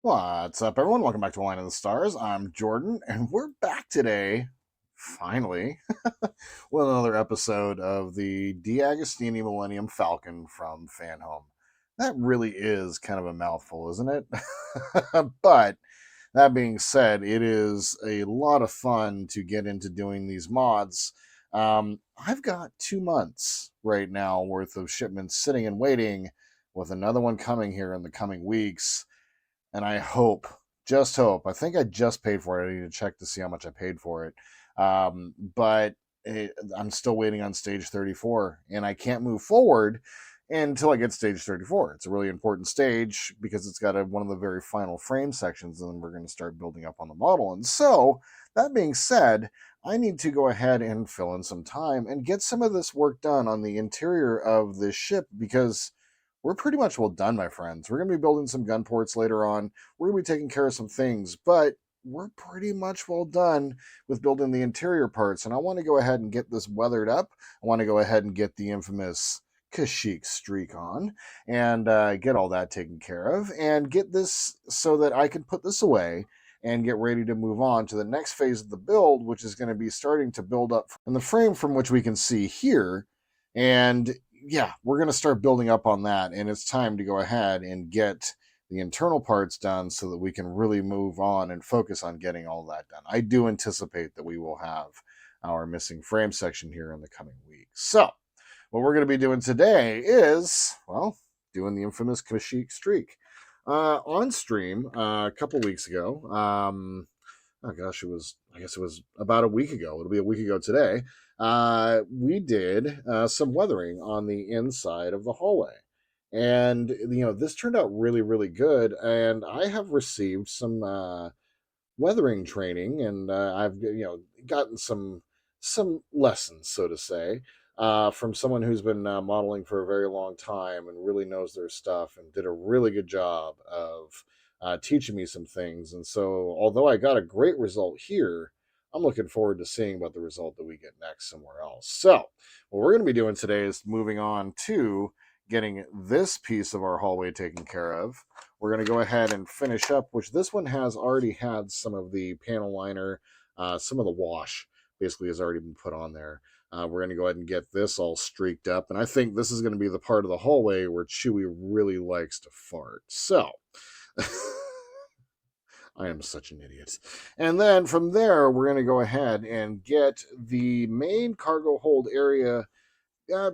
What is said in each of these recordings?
What's up, everyone? Welcome back to Line of the Stars. I'm Jordan, and we're back today, finally, with another episode of the DeAgostini Millennium Falcon from Fanhome. That really is kind of a mouthful, isn't it? But that being said, it is a lot of fun to get into doing these mods. I've got 2 months right now worth of shipments sitting and waiting, with another one coming here in the coming weeks, and I hope, just hope. I think I just paid for it. I need to check to see how much I paid for it. But I'm still waiting on stage 34, and I can't move forward until I get stage 34. It's a really important stage because it's got one of the very final frame sections, and then we're going to start building up on the model. And so, that being said, I need to go ahead and fill in some time and get some of this work done on the interior of this ship, because we're pretty much well done, my friends. We're going to be building some gun ports later on. We're going to be taking care of some things, but we're pretty much well done with building the interior parts. And I want to go ahead and get this weathered up. I want to go ahead and get the infamous Kashyyykk Streak on and get all that taken care of and get this so that I can put this away and get ready to move on to the next phase of the build, which is going to be starting to build up in the frame from which we can see here. And yeah, we're going to start building up on that. And it's time to go ahead and get the internal parts done so that we can really move on and focus on getting all that done. I do anticipate that we will have our missing frame section here in the coming weeks. So, what we're going to be doing today is, well, doing the infamous Kashyyykk Streak. On stream a couple weeks ago, oh gosh, I guess it was about a week ago. It'll be a week ago today. We did some weathering on the inside of the hallway. And, this turned out really, really good. And I have received some weathering training, and I've, gotten some lessons, so to say, from someone who's been modeling for a very long time and really knows their stuff and did a really good job of teaching me some things. And so, although I got a great result here, I'm looking forward to seeing what the result that we get next somewhere else. So, what we're going to be doing today is moving on to getting this piece of our hallway taken care of. We're going to go ahead and finish up, which this one has already had some of the panel liner, some of the wash basically has already been put on there. We're going to go ahead and get this all streaked up. And I think this is going to be the part of the hallway where Chewie really likes to fart. So, I am such an idiot. And then from there, we're going to go ahead and get the main cargo hold area uh,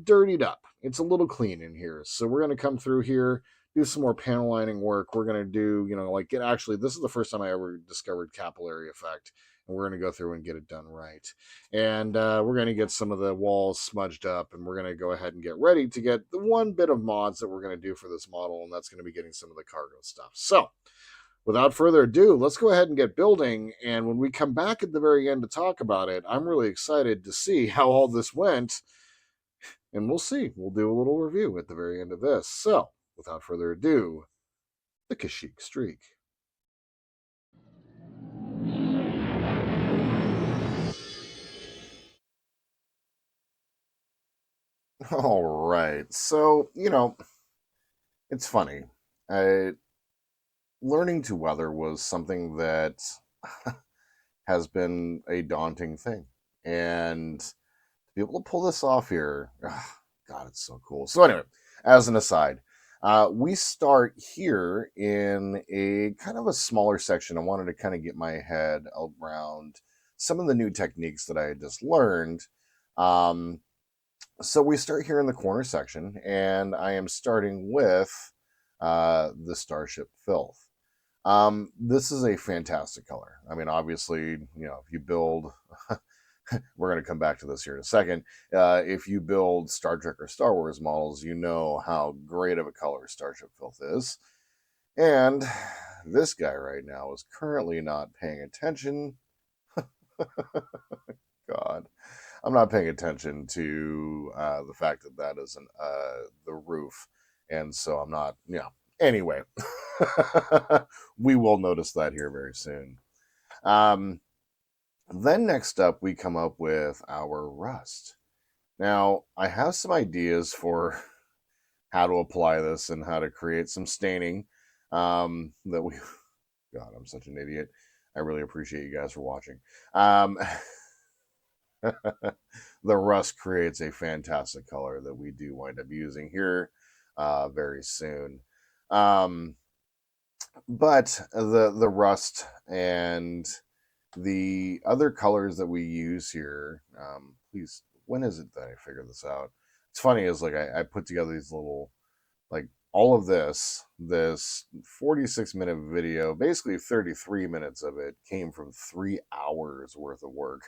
dirtied up. It's a little clean in here. So we're going to come through here, do some more panel lining work. We're going to do, this is the first time I ever discovered capillary effect. And we're going to go through and get it done right. And we're going to get some of the walls smudged up. And we're going to go ahead and get ready to get the one bit of mods that we're going to do for this model. And that's going to be getting some of the cargo stuff. So, without further ado, let's go ahead and get building. And when we come back at the very end to talk about it, I'm really excited to see how all this went. And we'll see. We'll do a little review at the very end of this. So, without further ado, the Kashyyykk Streak. All right. So, it's funny. I, Learning to weather was something that has been a daunting thing. And to be able to pull this off here, God, it's so cool. So, anyway, as an aside, we start here in a kind of a smaller section. I wanted to kind of get my head around some of the new techniques that I had just learned. Um, so we start here in the corner section, and I am starting with the Starship Filth. This is a fantastic color. I mean, obviously, if you build, we're going to come back to this here in a second. If you build Star Trek or Star Wars models, you know how great of a color Starship Filth is. And this guy right now is currently not paying attention. God, I'm not paying attention to the fact that that is the roof, and so I'm not. Anyway, we will notice that here very soon. Um, then next up, we come up with our rust. Now, I have some ideas for how to apply this and how to create some staining. That we, God, I'm such an idiot. I really appreciate you guys for watching. Um, the rust creates a fantastic color that we do wind up using here very soon. Um, but the rust and the other colors that we use here, please, when is it that I figure this out? It's funny is like I put together these little, like, all of this 46-minute video, basically 33 minutes of it came from 3 hours worth of work.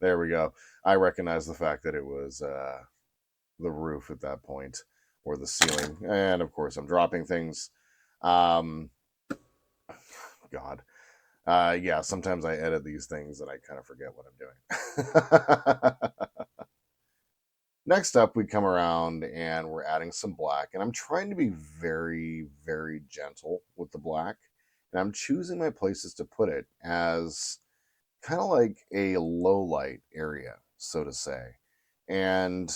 There we go. I recognize the fact that it was the roof at that point, or the ceiling, and of course I'm dropping things. um God. Yeah, sometimes I edit these things and I kind of forget what I'm doing. Next up, we come around and we're adding some black, and I'm trying to be very, very gentle with the black, and I'm choosing my places to put it as kind of like a low light area, so to say. And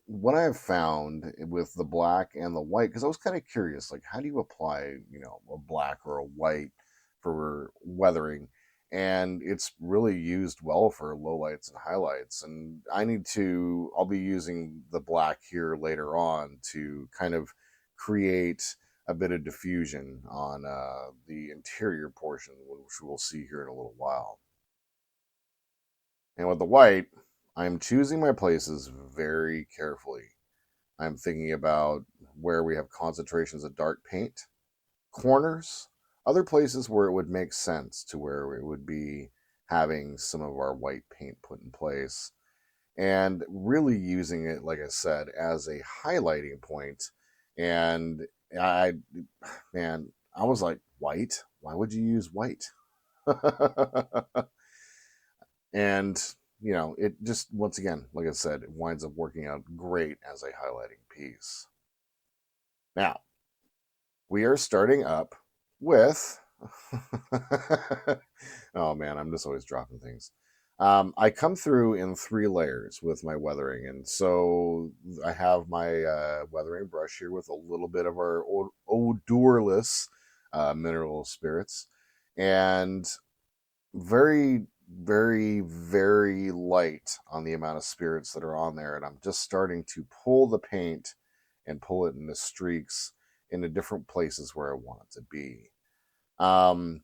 what I've found with the black and the white, because I was kind of curious, like, how do you apply, a black or a white for weathering? And it's really used well for lowlights and highlights. And I'll be using the black here later on to kind of create a bit of diffusion on the interior portion, which we'll see here in a little while. And with the white, I'm choosing my places very carefully. I'm thinking about where we have concentrations of dark paint, corners, other places where it would make sense to where it would be having some of our white paint put in place, and really using it, like I said, as a highlighting point. And I, man, I was like, white? Why would you use white? And it just, once again, like I said, it winds up working out great as a highlighting piece. Now, we are starting up with oh man, I'm just always dropping things. I come through in 3 layers with my weathering, and so I have my weathering brush here with a little bit of our odorless mineral spirits, and very, very, very light on the amount of spirits that are on there. And I'm just starting to pull the paint and pull it into streaks into different places where I want it to be. Um,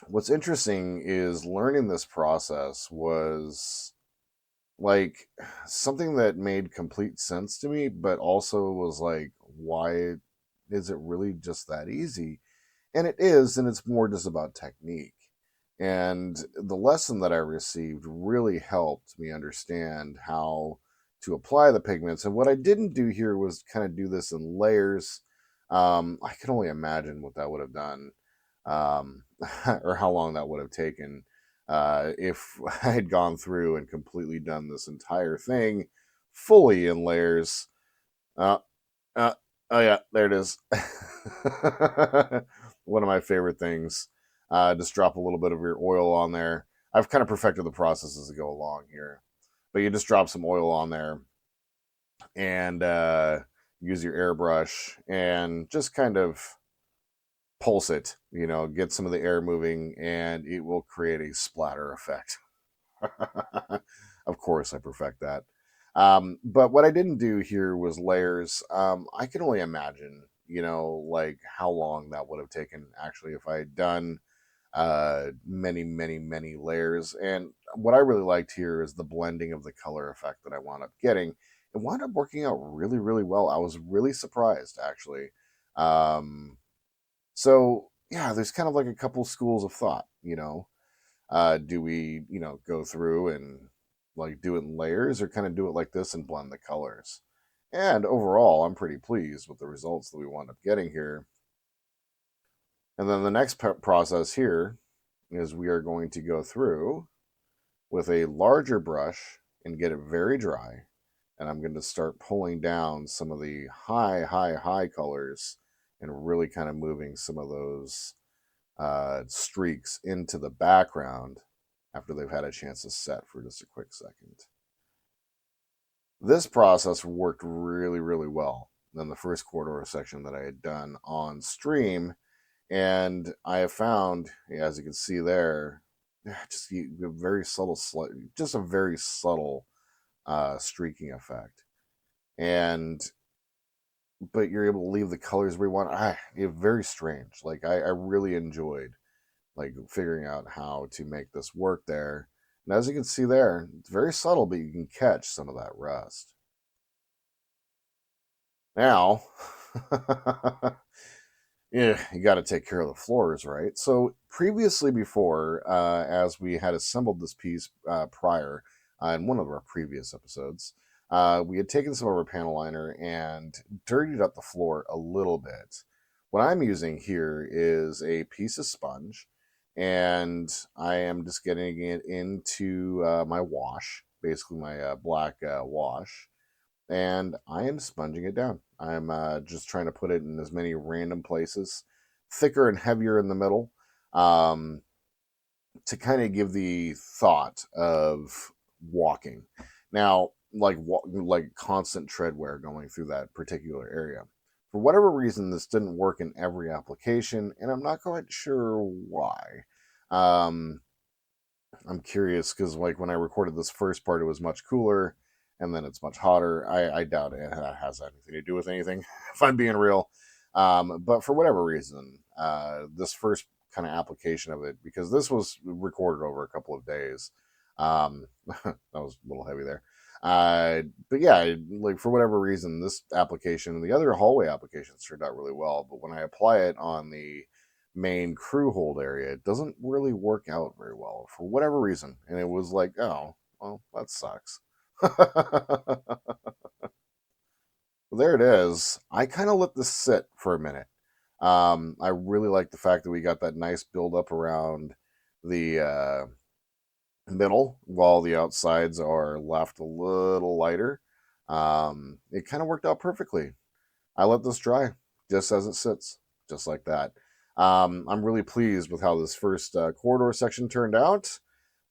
what's interesting is learning this process was like something that made complete sense to me, but also was like, why is it really just that easy? And it is, and it's more just about technique. And the lesson that I received really helped me understand how to apply the pigments. And what I didn't do here was kind of do this in layers. I can only imagine what that would have done, um, or how long that would have taken if I had gone through and completely done this entire thing fully in layers. Uh, uh, oh yeah, there it is. One of my favorite things. Just drop a little bit of your oil on there. I've kind of perfected the process as I go along here, but you just drop some oil on there and use your airbrush and just kind of pulse it. Get some of the air moving, and it will create a splatter effect. Of course, I perfect that. But what I didn't do here was layers. I can only imagine, like how long that would have taken actually if I had done many, many, many layers. And what I really liked here is the blending of the color effect that I wound up getting. It wound up working out really, really well. I was really surprised actually. So yeah, there's kind of like a couple schools of thought. Do we go through and like do it in layers, or kind of do it like this and blend the colors? And overall, I'm pretty pleased with the results that we wound up getting here. And then the next process here is we are going to go through with a larger brush and get it very dry, and I'm going to start pulling down some of the high, high, high colors and really kind of moving some of those streaks into the background after they've had a chance to set for just a quick second. This process worked really, really well. than the first corridor section that I had done on stream. And I have found, as you can see there, just a very subtle, just a very subtle streaking effect. And but you're able to leave the colors where you want. It's very strange. Like I really enjoyed like figuring out how to make this work there. And as you can see there, it's very subtle, but you can catch some of that rust. Now, yeah, you got to take care of the floors, right? So previously, before, as we had assembled this piece prior in one of our previous episodes, we had taken some of our panel liner and dirtied up the floor a little bit. What I'm using here is a piece of sponge, and I am just getting it into my wash, basically my black wash, and I am sponging it down. I'm just trying to put it in as many random places, thicker and heavier in the middle, um, to kind of give the thought of walking. Now, like constant tread wear going through that particular area. For whatever reason, this didn't work in every application, and I'm not quite sure why. Um, I'm curious because like when I recorded this first part, it was much cooler, and then it's much hotter. I doubt it has anything to do with anything, if I'm being real. But for whatever reason, this first kind of application of it, because this was recorded over a couple of days, that was a little heavy there. But yeah, like for whatever reason, this application, the other hallway applications turned out really well. But when I apply it on the main crew hold area, it doesn't really work out very well for whatever reason. And it was like, oh, well, that sucks. There it is. I kind of let this sit for a minute. I really like the fact that we got that nice build up around the middle while the outsides are left a little lighter. It kind of worked out perfectly. I let this dry just as it sits, just like that. I'm really pleased with how this first corridor section turned out.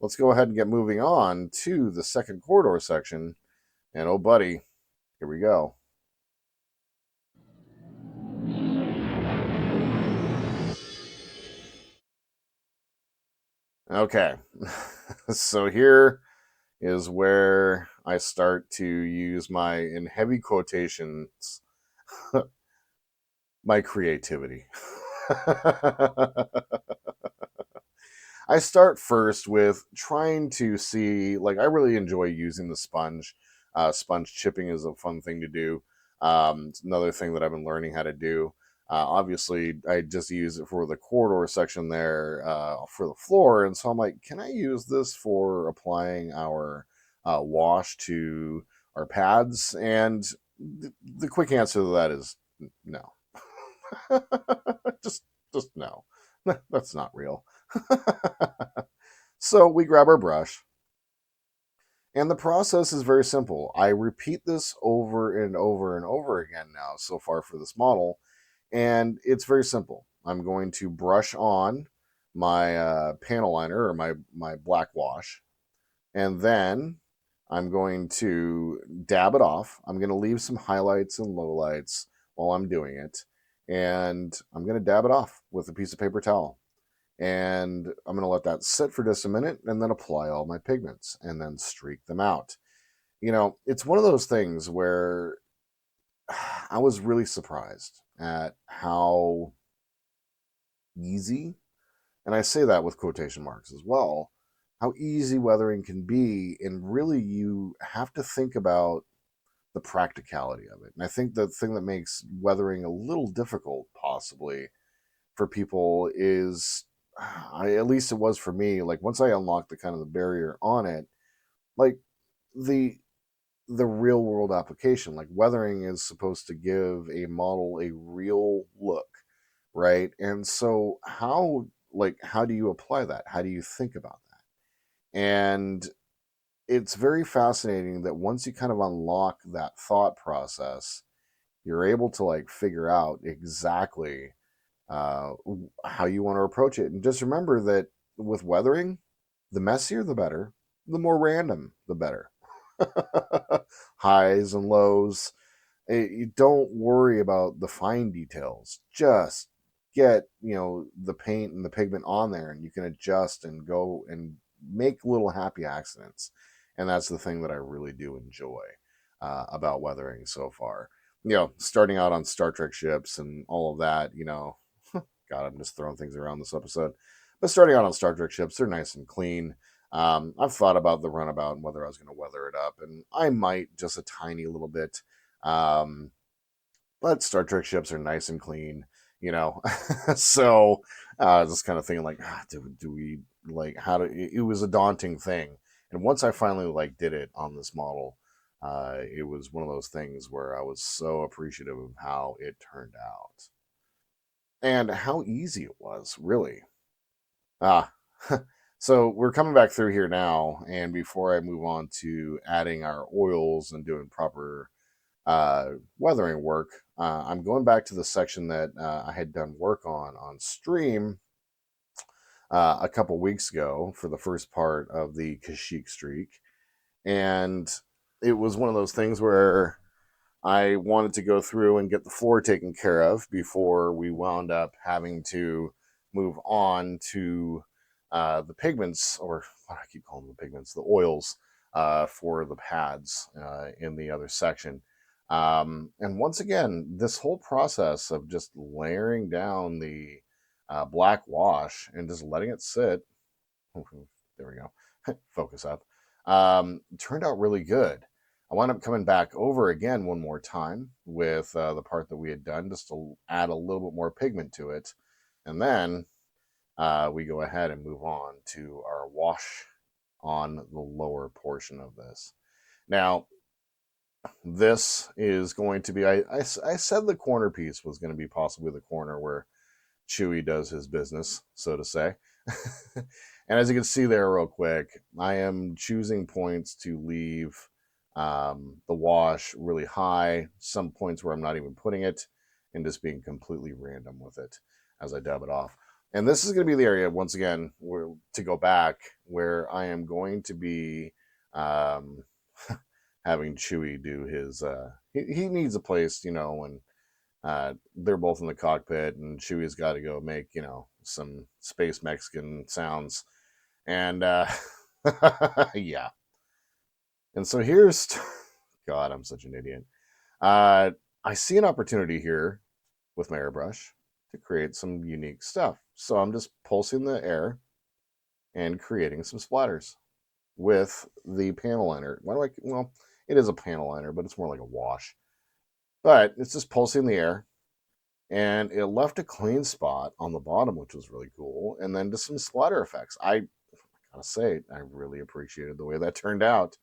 Let's go ahead and get moving on to the second corridor section. And oh, buddy, here we go. Okay, so here is where I start to use my, in heavy quotations, my creativity. I start first with trying to see, like, I really enjoy using the sponge. Sponge chipping is a fun thing to do. It's another thing that I've been learning how to do. Obviously, I just use it for the corridor section there for the floor. And so I'm like, can I use this for applying our wash to our pads? And the quick answer to that is no. just, just no. That's not real. So we grab our brush, and the process is very simple. I repeat this over and over and over again now so far for this model, and it's very simple. I'm going to brush on my panel liner or my black wash, and then I'm going to dab it off. I'm going to leave some highlights and lowlights while I'm doing it, and I'm going to dab it off with a piece of paper towel. And I'm going to let that sit for just a minute and then apply all my pigments and then streak them out. You know, it's one of those things where I was really surprised at how easy, and I say that with quotation marks as well, how easy weathering can be. And really, you have to think about the practicality of it. And I think the thing that makes weathering a little difficult, possibly, for people is at least it was for me, like once I unlocked the kind of the barrier on it, like the real world application, like weathering is supposed to give a model a real look, right? And so how do you apply that? How do you think about that? And it's very fascinating that once you kind of unlock that thought process, you're able to like figure out exactly uh, how you want to approach it. And just remember that with weathering, the messier the better, the more random the better. Highs and lows, You don't worry about the fine details. Just get, the paint and the pigment on there, and you can adjust and go and make little happy accidents. And that's the thing that I really do enjoy about weathering so far. Starting out on Star Trek ships and all of that, God, I'm just throwing things around this episode. But starting out on Star Trek ships, they're nice and clean. I've thought about the runabout and whether I was going to weather it up, and I might just a tiny little bit. Um, but Star Trek ships are nice and clean, so just kind of thinking like, do we like how to? It was a daunting thing, and once I finally like did it on this model, it was one of those things where I was so appreciative of how it turned out and how easy it was, really. Ah, so we're coming back through here now, and before I move on to adding our oils and doing proper weathering work, I'm going back to the section that I had done work on stream a couple weeks ago for the first part of the Kashyyykk Streak, and it was one of those things where I wanted to go through and get the floor taken care of before we wound up having to move on to the pigments, or what I keep calling them the pigments, the oils for the pads in the other section. And once again, this whole process of just layering down the black wash and just letting it sit, there we go, focus up, turned out really good. I wound up coming back over again one more time with the part that we had done just to add a little bit more pigment to it. And then we go ahead and move on to our wash on the lower portion of this. Now, this is going to be, I said the corner piece was going to be possibly the corner where Chewie does his business, so to say. And as you can see there real quick, I am choosing points to leave the wash really high, some points where I'm not even putting it, and just being completely random with it as I dab it off. And this is going to be the area, once again, where to go back, where I am going to be having Chewie do his, he needs a place, when they're both in the cockpit and Chewie's got to go make, some space Mexican sounds. And yeah. And so here's, God, I'm such an idiot. I see an opportunity here with my airbrush to create some unique stuff. So I'm just pulsing the air and creating some splatters with the panel liner. Well, it is a panel liner, but it's more like a wash. But it's just pulsing the air, and it left a clean spot on the bottom, which was really cool. And then just some splatter effects. I gotta say, I really appreciated the way that turned out.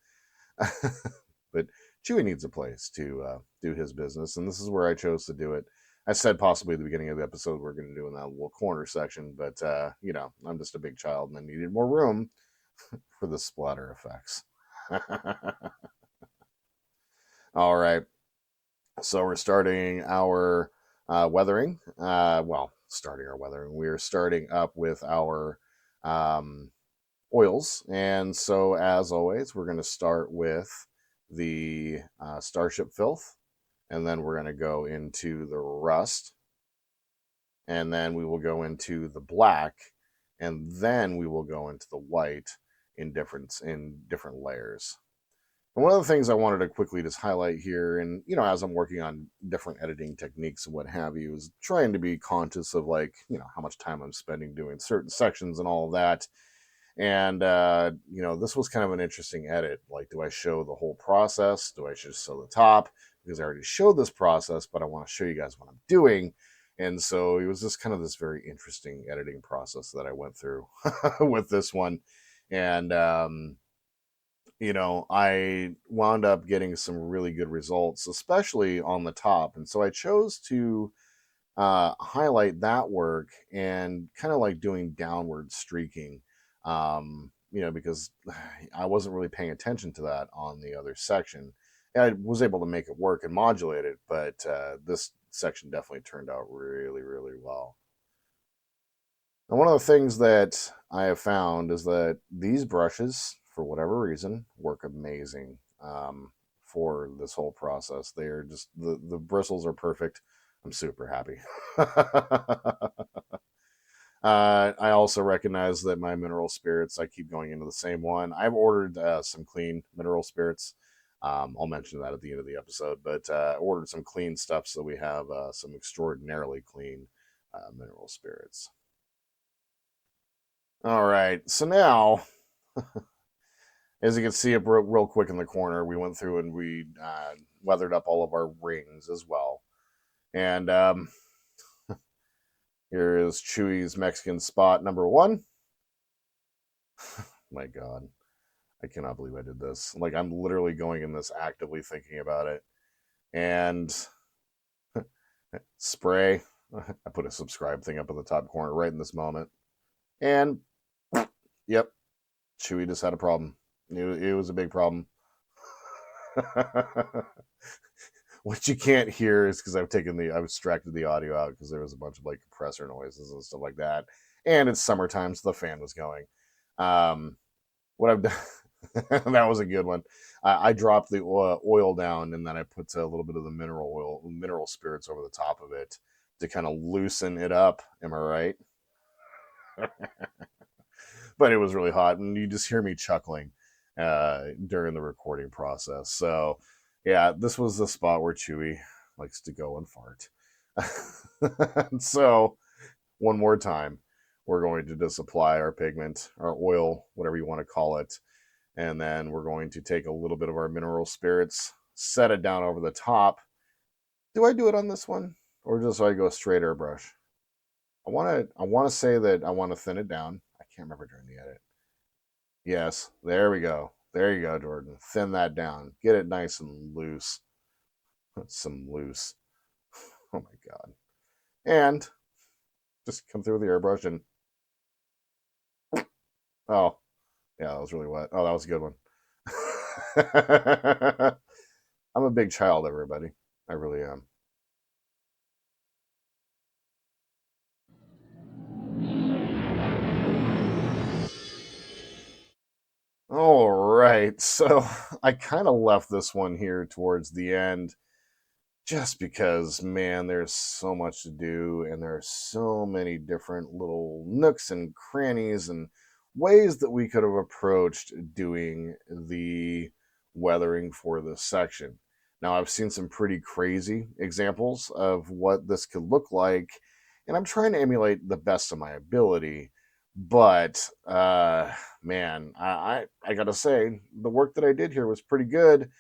But Chewie needs a place to do his business, and this is where I chose to do it. I said possibly at the beginning of the episode we're going to do in that little corner section, but I'm just a big child and I needed more room for the splatter effects. All right, so we're starting our weathering. Starting our weathering. We're starting up with our oils, and so as always, we're going to start with the Starship Filth, and then we're going to go into the Rust, and then we will go into the Black, and then we will go into the White in different layers. And one of the things I wanted to quickly just highlight here, and as I'm working on different editing techniques and what have you, is trying to be conscious of how much time I'm spending doing certain sections and all of that. And this was kind of an interesting edit. Like, do I show the whole process? Do I just show the top? Because I already showed this process, but I want to show you guys what I'm doing. And so it was just kind of this very interesting editing process that I went through with this one. And I wound up getting some really good results, especially on the top. And so I chose to highlight that work and kind of like doing downward streaking, because I wasn't really paying attention to that on the other section. And I was able to make it work and modulate it, but this section definitely turned out really, really well. And one of the things that I have found is that these brushes, for whatever reason, work amazing for this whole process. They're just, the bristles are perfect. I'm super happy. I also recognize that my mineral spirits, I keep going into the same one. I've ordered some clean mineral spirits. I'll mention that at the end of the episode, but ordered some clean stuff so we have some extraordinarily clean mineral spirits. All right, so now, as you can see up real quick in the corner, we went through and we weathered up all of our rings as well. And here is Chewie's Mexican spot number 1. My God, I cannot believe I did this. Like, I'm literally going in this actively thinking about it. And spray. I put a subscribe thing up in the top corner right in this moment. And, yep, Chewie just had a problem. It was a big problem. What you can't hear is because I've extracted the audio out because there was a bunch of like compressor noises and stuff like that. And it's summertime, so the fan was going. What I've done, that was a good one. I dropped the oil down, and then I put a little bit of the mineral spirits over the top of it to kind of loosen it up. Am I right? But it was really hot, and you just hear me chuckling during the recording process. So, yeah, this was the spot where Chewie likes to go and fart. So, one more time, we're going to just apply our pigment, our oil, whatever you want to call it, and then we're going to take a little bit of our mineral spirits, set it down over the top. Do I do it on this one, or just so I go straight airbrush? I want to say that I want to thin it down. I can't remember during the edit. Yes, there we go. There you go, Jordan. Thin that down. Get it nice and loose. Some loose. Oh my God. And just come through with the airbrush and, oh, yeah, that was really wet. Oh, that was a good one. I'm a big child, everybody. I really am. All right. So I kind of left this one here towards the end just because, man, there's so much to do, and there are so many different little nooks and crannies and ways that we could have approached doing the weathering for this section. Now, I've seen some pretty crazy examples of what this could look like, and I'm trying to emulate the best of my ability. But man, I gotta say, the work that I did here was pretty good,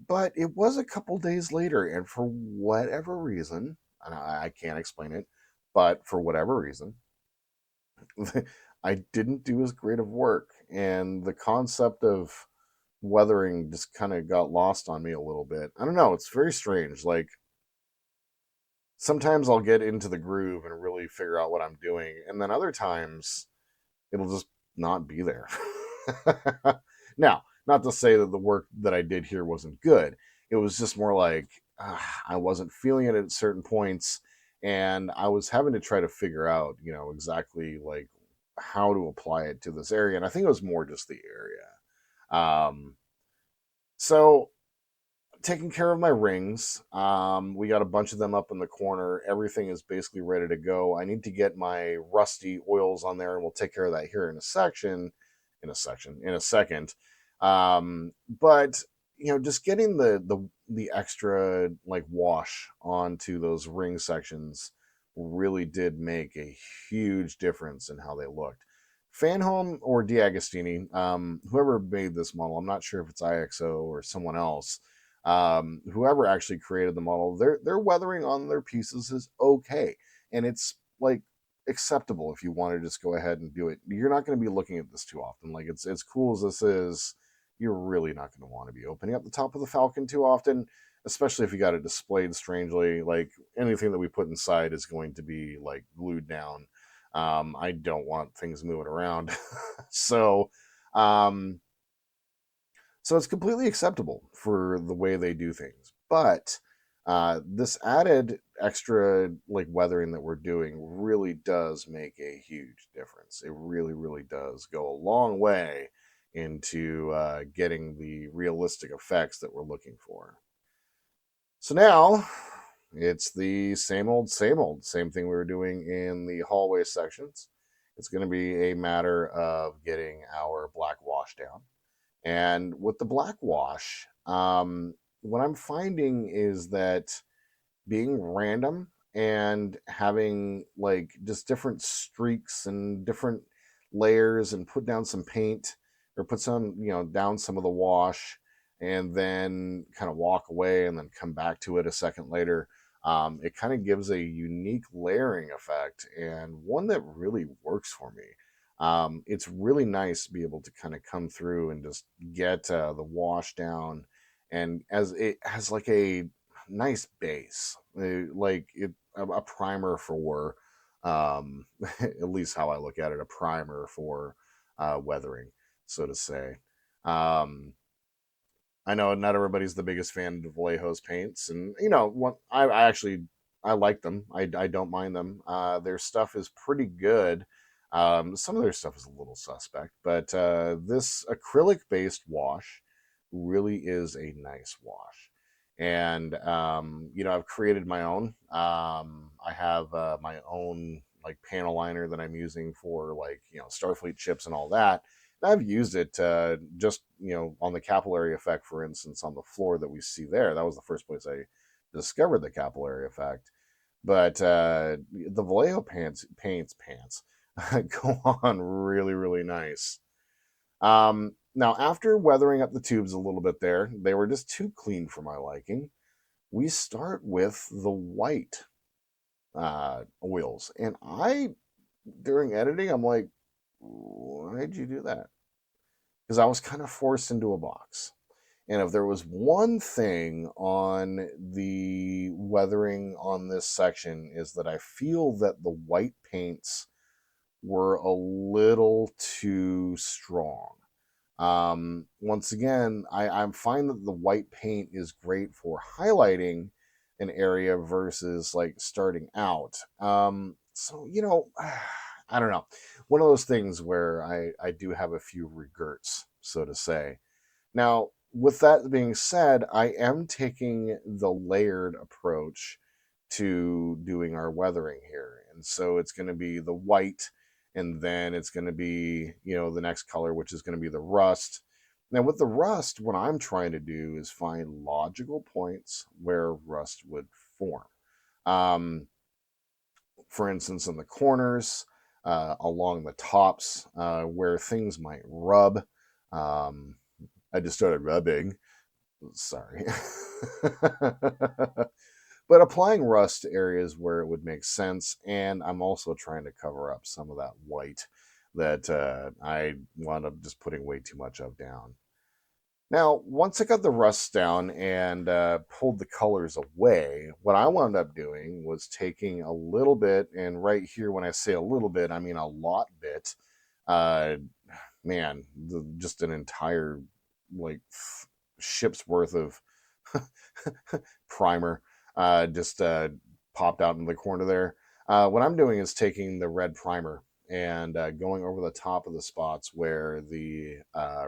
but it was a couple days later, and for whatever reason, and I can't explain it, but for whatever reason, I didn't do as great of work, and the concept of weathering just kind of got lost on me a little bit. I don't know, it's very strange. Like, sometimes I'll get into the groove and really figure out what I'm doing, and then other times it'll just not be there. Now, not to say that the work that I did here wasn't good. It was just more like I wasn't feeling it at certain points, and I was having to try to figure out, exactly like how to apply it to this area. And I think it was more just the area. So taking care of my rings. We got a bunch of them up in the corner. Everything is basically ready to go. I need to get my rusty oils on there, and we'll take care of that here in a second. But just getting the extra like wash onto those ring sections really did make a huge difference in how they looked. Fanhome or DeAgostini, whoever made this model, I'm not sure if it's IXO or someone else, whoever actually created the model, their weathering on their pieces is okay, and it's like acceptable if you want to just go ahead and do it. You're not going to be looking at this too often. Like, it's as cool as this is, you're really not going to want to be opening up the top of the Falcon too often, especially if you got it displayed strangely. Like, anything that we put inside is going to be like glued down. I don't want things moving around. so um so it's completely acceptable for the way they do things. But this added extra like weathering that we're doing really does make a huge difference. It really, really does go a long way into getting the realistic effects that we're looking for. So now it's the same old, same thing we were doing in the hallway sections. It's going to be a matter of getting our black wash down. And with the black wash, what I'm finding is that being random and having like just different streaks and different layers and put down some paint or put some, down some of the wash and then kind of walk away and then come back to it a second later. It kind of gives a unique layering effect and one that really works for me. It's really nice to be able to kind of come through and just get the wash down, and as it has like a nice base, like a primer for, at least how I look at it, a primer for weathering, so to say. Um, I know not everybody's the biggest fan of Vallejo's paints, and I actually I like them. I don't mind them. Their stuff is pretty good. Some of their stuff is a little suspect, but this acrylic based wash really is a nice wash. And I've created my own. I have my own like panel liner that I'm using for like Starfleet ships and all that. I've used it just, on the capillary effect, for instance, on the floor that we see there. That was the first place I discovered the capillary effect. But the Vallejo paints go on really, really nice. Now, after weathering up the tubes a little bit there, they were just too clean for my liking. We start with the white oils. And during editing, I'm like, why'd you do that? Because I was kind of forced into a box. And if there was one thing on the weathering on this section, is that I feel that the white paints were a little too strong. Once again, I find that the white paint is great for highlighting an area versus like starting out. I don't know. One of those things where I do have a few regrets, so to say. Now, with that being said, I am taking the layered approach to doing our weathering here. And so it's going to be the white, and then it's going to be, the next color, which is going to be the rust. Now, with the rust, what I'm trying to do is find logical points where rust would form. For instance, in the corners, along the tops, where things might rub. I just started rubbing. Sorry. But applying rust to areas where it would make sense. And I'm also trying to cover up some of that white that I wound up just putting way too much of down. Now, once I got the rust down and pulled the colors away, what I wound up doing was taking a little bit, and right here, when I say a little bit, I mean a lot bit. Uh, Man, just an entire like ship's worth of primer just popped out in the corner there. What I'm doing is taking the red primer and going over the top of the spots where the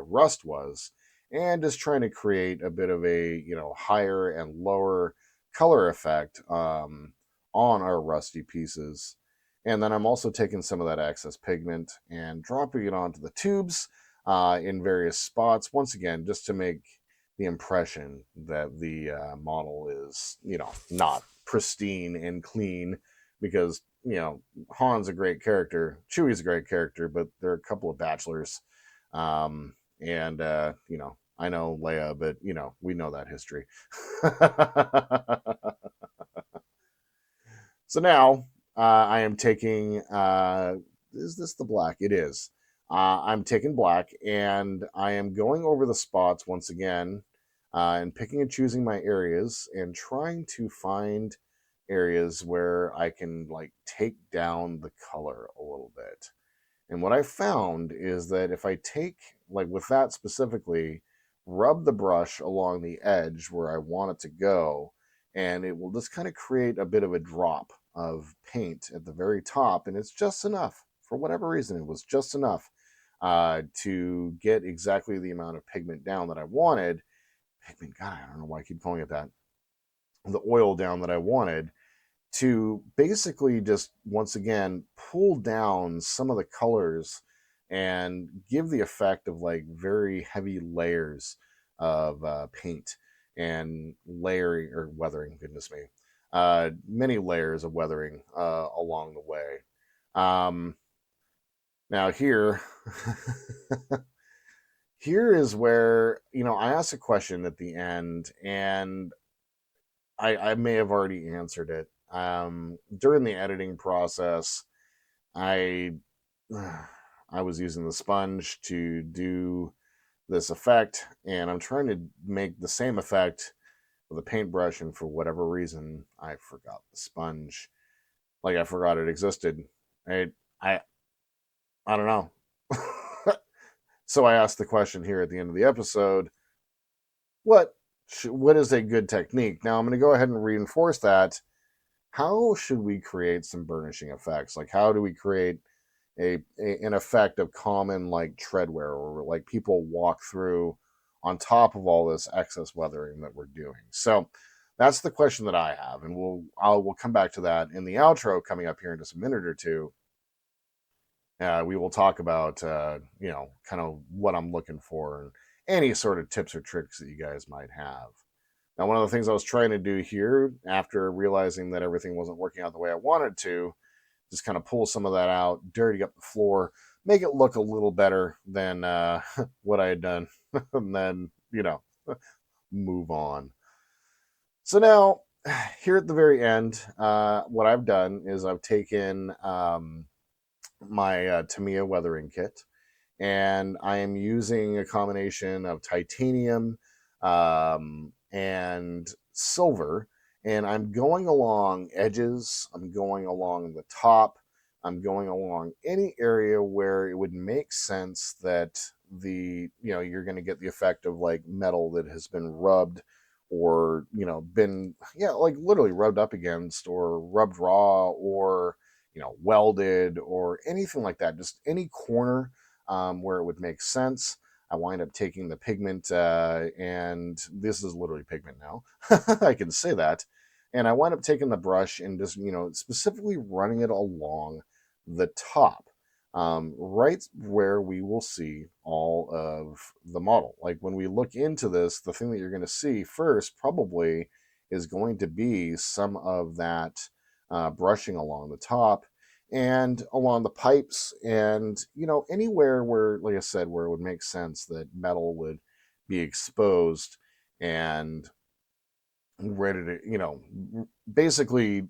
rust was, and just trying to create a bit of a higher and lower color effect on our rusty pieces. And then I'm also taking some of that excess pigment and dropping it onto the tubes in various spots, once again, just to make the impression that the model is, not pristine and clean, because, Han's a great character, Chewie's a great character, but they're a couple of bachelors. And I know Leia, but, we know that history. So now I am taking, is this the black? It is. I'm taking black, and I am going over the spots once again, and picking and choosing my areas and trying to find areas where I can like take down the color a little bit. And what I found is that if I take, like with that specifically, rub the brush along the edge where I want it to go, and it will just kind of create a bit of a drop of paint at the very top. And it's just enough. For whatever reason, it was just enough to get exactly the amount of pigment down that I wanted. Pigment, God, I don't know why I keep calling it that. The oil down that I wanted to basically just once again pull down some of the colors and give the effect of like very heavy layers of paint and layering or weathering, goodness me, many layers of weathering along the way. Now here here is where, you know, I asked a question at the end, and I may have already answered it. During the editing process, I I was using the sponge to do this effect, and I'm trying to make the same effect with a paintbrush, and for whatever reason, I forgot the sponge. Like I forgot it existed. I I I don't know. So I asked the question here at the end of the episode, what what is a good technique? Now I'm going to go ahead and reinforce that. How should we create some burnishing effects? Like how do we create an effect of common like treadwear, or like people walk through on top of all this excess weathering that we're doing? So that's the question that I have, and we'll come back to that in the outro coming up here in just a minute or two. We will talk about you know, kind of what I'm looking for and any sort of tips or tricks that you guys might have. Now, one of the things I was trying to do here, after realizing that everything wasn't working out the way I wanted to, just kind of pull some of that out, dirty up the floor, make it look a little better than what I had done, and then, you know, move on. So now, here at the very end, what I've done is I've taken my Tamiya weathering kit, and I am using a combination of titanium and silver, and I'm going along edges, I'm going along the top, I'm going along any area where it would make sense that the, you know, you're going to get the effect of like metal that has been rubbed, or, you know, been, yeah, like literally rubbed up against or rubbed raw, or, you know, welded or anything like that, just any corner where it would make sense. I wind up taking the pigment, and this is literally pigment now. I can say that. And I wind up taking the brush and just, you know, specifically running it along the top, right where we will see all of the model. Like when we look into this, the thing that you're going to see first probably is going to be some of that brushing along the top and along the pipes, and, you know, anywhere where, like I said, where it would make sense that metal would be exposed and ready to, you know, basically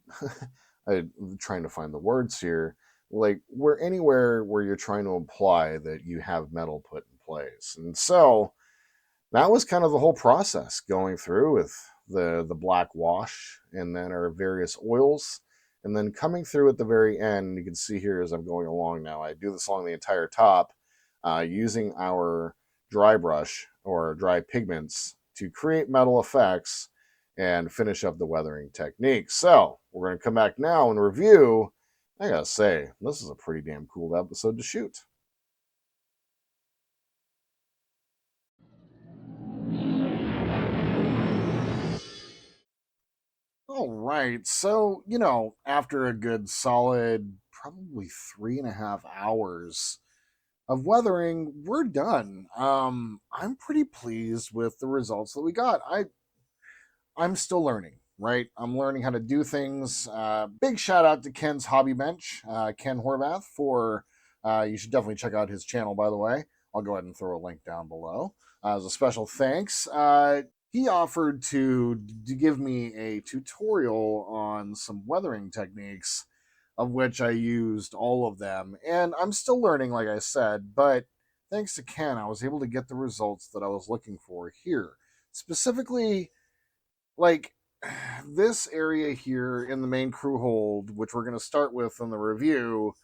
I'm trying to find the words here, like where anywhere where you're trying to imply that you have metal put in place. And so that was kind of the whole process, going through with the black wash and then our various oils, and then coming through at the very end. You can see here as I'm going along now, I do this along the entire top, using our dry brush or dry pigments to create metal effects and finish up the weathering technique. So we're going to come back now and review. I gotta say, this is a pretty damn cool episode to shoot. All right. So, you know, after a good solid, probably 3.5 hours of weathering, we're done. I'm pretty pleased with the results that we got. I'm still learning, right? I'm learning how to do things. Big shout out to Ken's Hobby Bench, Ken Horvath, for you should definitely check out his channel, by the way. I'll go ahead and throw a link down below. As a special thanks, he offered to give me a tutorial on some weathering techniques, of which I used all of them. And I'm still learning, like I said, but thanks to Ken, I was able to get the results that I was looking for here. Specifically, like this area here in the main crew hold, which we're going to start with in the review,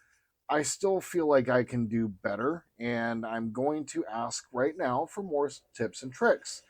I still feel like I can do better, and I'm going to ask right now for more tips and tricks.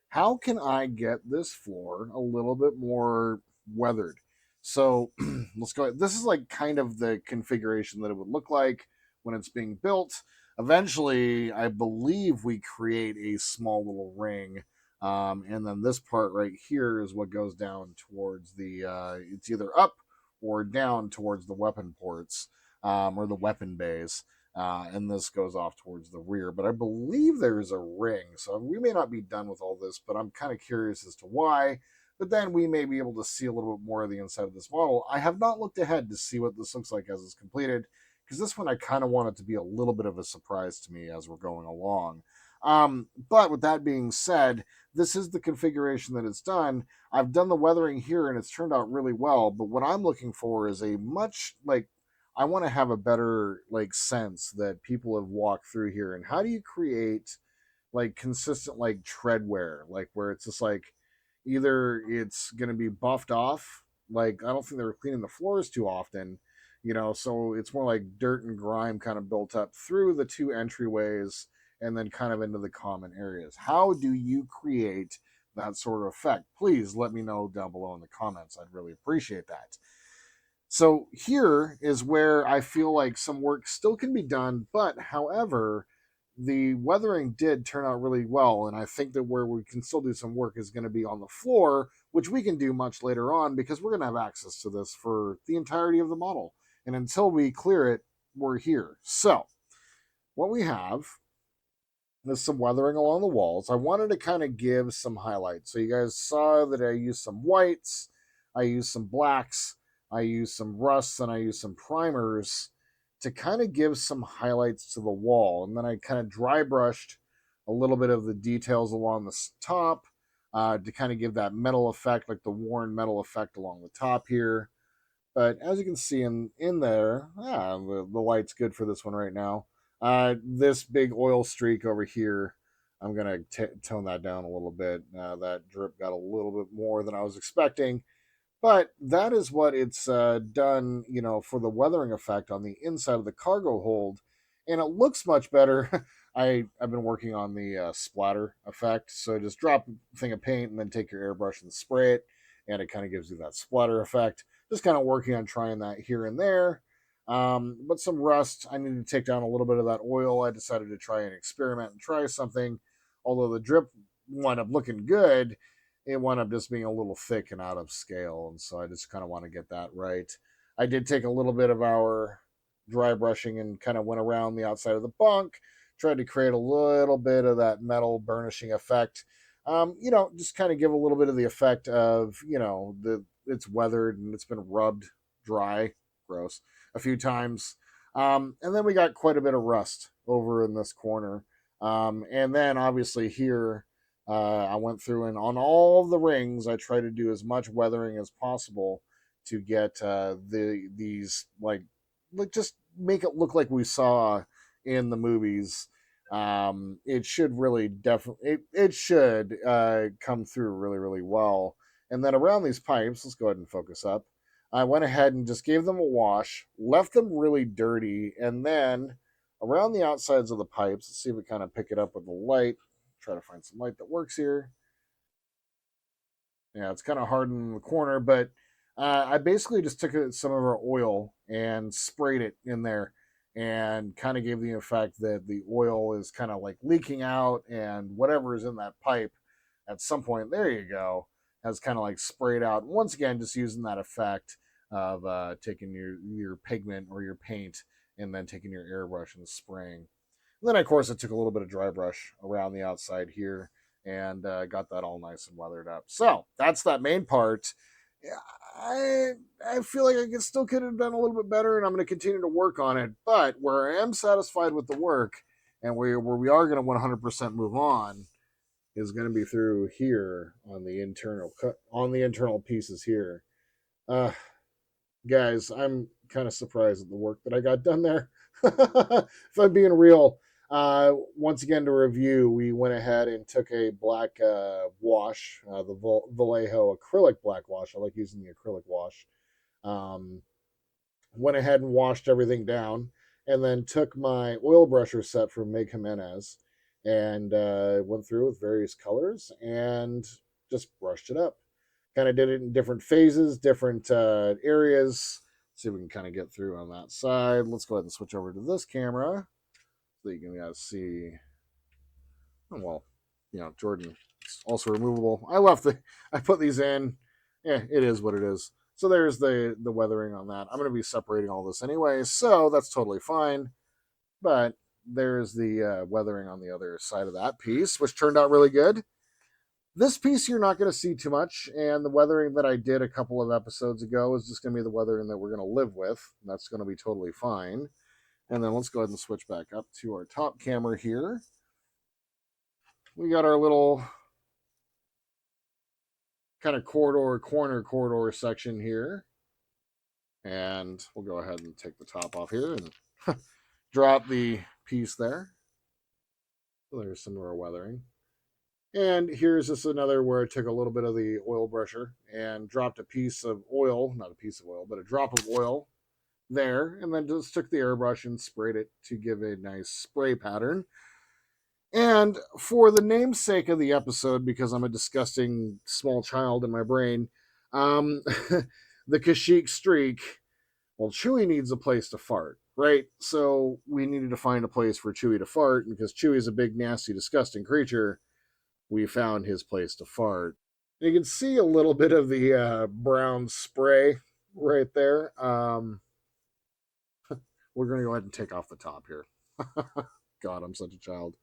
How can I get this floor a little bit more weathered? So let's go. This is like kind of the configuration that it would look like when it's being built. Eventually, I believe we create a small little ring. And then this part right here is what goes down towards the, it's either up or down towards the weapon ports, or the weapon bays. And this goes off towards the rear. But I believe there's a ring. So we may not be done with all this, but I'm kind of curious as to why. But then we may be able to see a little bit more of the inside of this model. I have not looked ahead to see what this looks like as it's completed, because this one I kind of want it to be a little bit of a surprise to me as we're going along. But with that being said, this is the configuration that it's done. I've done the weathering here and it's turned out really well. But what I'm looking for is a much like, I want to have a better like sense that people have walked through here. And how do you create like consistent like tread wear, like where it's just like either it's going to be buffed off, like I don't think they were cleaning the floors too often, so it's more like dirt and grime kind of built up through the two entryways and then kind of into the common areas. How do you create that sort of effect? Please let me know down below in the comments. I'd really appreciate that. So here is where I feel like some work still can be done, but however, the weathering did turn out really well, and I think that where we can still do some work is going to be on the floor, which we can do much later on because we're going to have access to this for the entirety of the model. And until we clear it, we're here. So what we have is some weathering along the walls. I wanted to kind of give some highlights. So you guys saw that I used some whites, I used some blacks, I used some rusts, and I used some primers to kind of give some highlights to the wall. And then I kind of dry brushed a little bit of the details along the top, to kind of give that metal effect, like the worn metal effect along the top here. But as you can see in there, the light's good for this one right now. This big oil streak over here, I'm going to tone that down a little bit. That drip got a little bit more than I was expecting. But that is what it's done, for the weathering effect on the inside of the cargo hold. And it looks much better. I've been working on the splatter effect. So just drop a thing of paint and then take your airbrush and spray it. And it kind of gives you that splatter effect. Just kind of working on trying that here and there. But some rust, I need to take down a little bit of that oil. I decided to try and experiment and try something. Although the drip wound up looking good, it wound up just being a little thick and out of scale. And so I just kind of want to get that right. I did take a little bit of our dry brushing and kind of went around the outside of the bunk, tried to create a little bit of that metal burnishing effect. Just kind of give a little bit of the effect of, it's weathered and it's been rubbed dry, gross, a few times. And then we got quite a bit of rust over in this corner. And then obviously here, I went through and on all of the rings, I try to do as much weathering as possible to get these like just make it look like we saw in the movies. It should really definitely it should come through really really well. And then around these pipes, let's go ahead and focus up. I went ahead and just gave them a wash, left them really dirty, and then around the outsides of the pipes, let's see if we kind of pick it up with the light. Try to find some light that works here. Yeah, it's kind of hard in the corner, but I basically just took some of our oil and sprayed it in there and kind of gave the effect that the oil is kind of like leaking out and whatever is in that pipe at some point, there you go, has kind of like sprayed out. Once again, just using that effect of taking your pigment or your paint and then taking your airbrush and spraying. And then, of course, I took a little bit of dry brush around the outside here and got that all nice and weathered up. So that's that main part. Yeah, I feel like I still could have done a little bit better, and I'm going to continue to work on it. But where I am satisfied with the work, and where we are going to 100% move on, is going to be through here on the internal pieces here. Uh, Guys, I'm kind of surprised at the work that I got done there. If I'm being real, once again to review, we went ahead and took a black wash, the Vallejo acrylic black wash. I like using the acrylic wash. Um, Went ahead and washed everything down, and then took my oil brusher set from Meg Jimenez and went through with various colors and just brushed it up. Kind of did it in different phases, different areas. See if we can kind of get through on that side. Let's go ahead and switch over to this camera. So you can see, oh, well, Jordan, it's also removable. I put these in. Yeah, it is what it is. So there's the weathering on that. I'm going to be separating all this anyway, so that's totally fine. But there's the weathering on the other side of that piece, which turned out really good. This piece you're not going to see too much, and the weathering that I did a couple of episodes ago is just going to be the weathering that we're going to live with. That's going to be totally fine. And then let's go ahead and switch back up to our top camera here. We got our little kind of corner corridor section here. And we'll go ahead and take the top off here and drop the piece there. So there's some of our weathering. And here's just another where I took a little bit of the oil brusher and dropped a piece of oil, not a piece of oil, but a drop of oil there, and then just took the airbrush and sprayed it to give a nice spray pattern. And for the namesake of the episode, because I'm a disgusting small child in my brain, the Kashyyykk Streak, well, Chewie needs a place to fart, right? So we needed to find a place for Chewie to fart, and because Chewie is a big, nasty, disgusting creature, we found his place to fart. And you can see a little bit of the brown spray right there. We're going to go ahead and take off the top here. God, I'm such a child.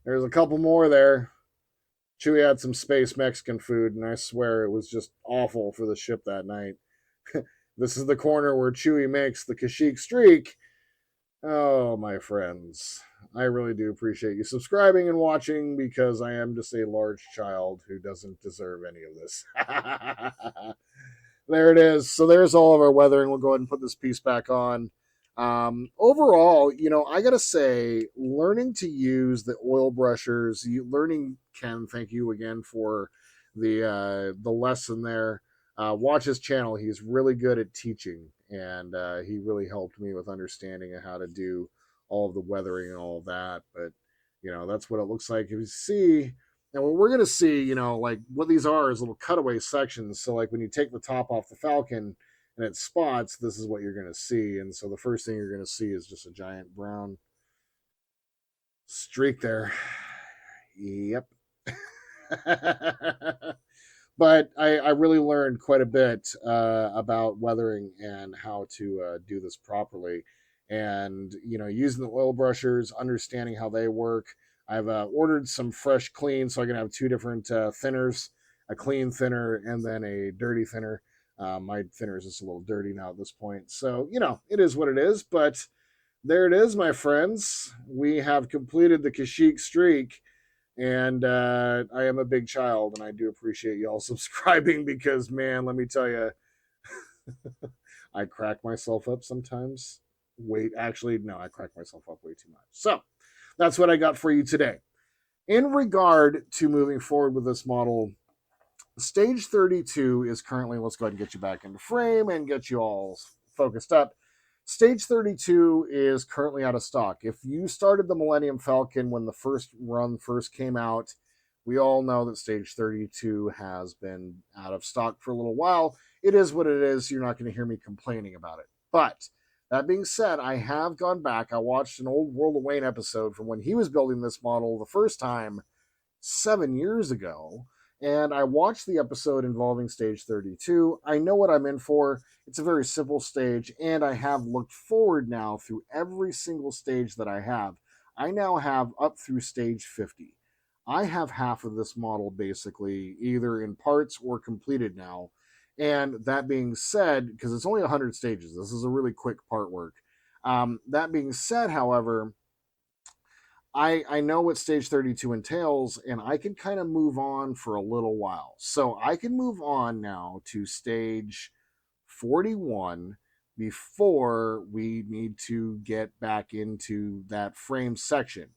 There's a couple more there. Chewie had some space Mexican food, and I swear it was just awful for the ship that night. This is the corner where Chewie makes the Kashyyykk Streak. Oh, my friends. I really do appreciate you subscribing and watching, because I am just a large child who doesn't deserve any of this. There it is. So there's all of our weathering. We'll go ahead and put this piece back on. Overall, I gotta say, learning to use the oil brushers, Ken, thank you again for the lesson there. Watch his channel. He's really good at teaching, and he really helped me with understanding how to do all of the weathering and all of that. But that's what it looks like. If you see, and what we're gonna see, like what these are is little cutaway sections. So like when you take the top off the Falcon and it spots, this is what you're going to see. And so the first thing you're going to see is just a giant brown streak there. Yep. But I really learned quite a bit about weathering and how to do this properly. And, using the oil brushers, understanding how they work. I've ordered some fresh clean, so I can have two different thinners, a clean thinner and then a dirty thinner. My thinner is just a little dirty now at this point. So, it is what it is. But there it is, my friends. We have completed the Kashyyykk Streak. And I am a big child, and I do appreciate y'all subscribing, because, man, let me tell you, I crack myself up sometimes. Actually, no, I crack myself up way too much. So that's what I got for you today. In regard to moving forward with this model, Stage 32 is currently, let's go ahead and get you back into frame and get you all focused up. Stage 32 is currently out of stock. If you started the Millennium Falcon when the first run first came out, we all know that Stage 32 has been out of stock for a little while. It is what it is. You're not going to hear me complaining about it. But that being said, I have gone back. I watched an old World of Wayne episode from when he was building this model the first time 7 years ago. And I watched the episode involving Stage 32. I know what I'm in for. It's a very simple stage, and I have looked forward now through every single stage that I have. I now have up through Stage 50. I have half of this model basically either in parts or completed now. And that being said, because it's only 100 stages, this is a really quick part work. That being said, however, I know what Stage 32 entails, and I can kind of move on for a little while. So I can move on now to Stage 41 before we need to get back into that frame section.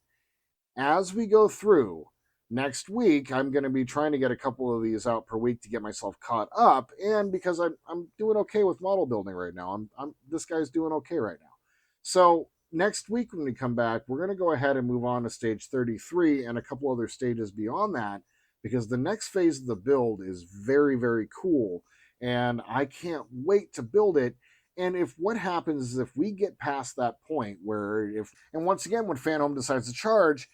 As we go through, next week, I'm going to be trying to get a couple of these out per week to get myself caught up, and because I'm doing okay with model building right now. This guy's doing okay right now. So next week when we come back, we're going to go ahead and move on to Stage 33 and a couple other stages beyond that, because the next phase of the build is very, very cool, and I can't wait to build it. And if what happens is if we get past that point where and once again, when Fanhome decides to charge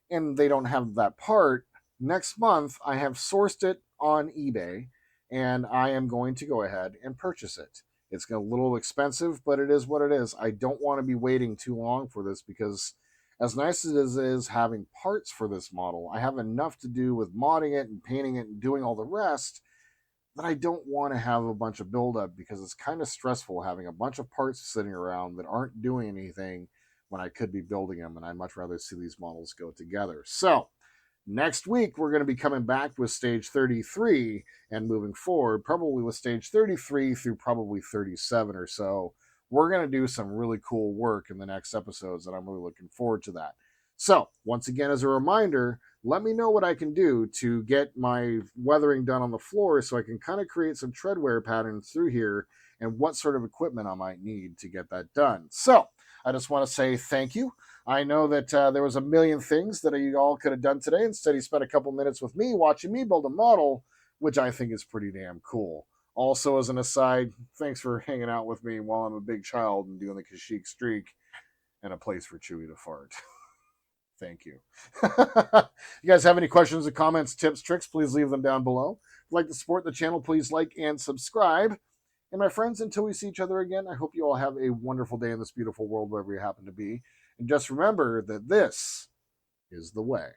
and they don't have that part, next month I have sourced it on eBay and I am going to go ahead and purchase it. It's a little expensive, but it is what it is. I don't want to be waiting too long for this because as nice as it is having parts for this model, I have enough to do with modding it and painting it and doing all the rest that I don't want to have a bunch of buildup because it's kind of stressful having a bunch of parts sitting around that aren't doing anything when I could be building them, and I'd much rather see these models go together. So next week, we're going to be coming back with stage 33 and moving forward, probably with stage 33 through probably 37 or so. We're going to do some really cool work in the next episodes, and I'm really looking forward to that. So, once again, as a reminder, let me know what I can do to get my weathering done on the floor so I can kind of create some tread wear patterns through here and what sort of equipment I might need to get that done. So, I just want to say thank you. I know that there was a million things that you all could have done today. Instead, you spent a couple minutes with me watching me build a model, which I think is pretty damn cool. Also, as an aside, thanks for hanging out with me while I'm a big child and doing the Kashyyykk Streak and a place for Chewie to fart. Thank you. You guys have any questions or comments, tips, tricks, please leave them down below. If you'd like to support the channel, please like and subscribe. And my friends, until we see each other again, I hope you all have a wonderful day in this beautiful world wherever you happen to be. And just remember that this is the way.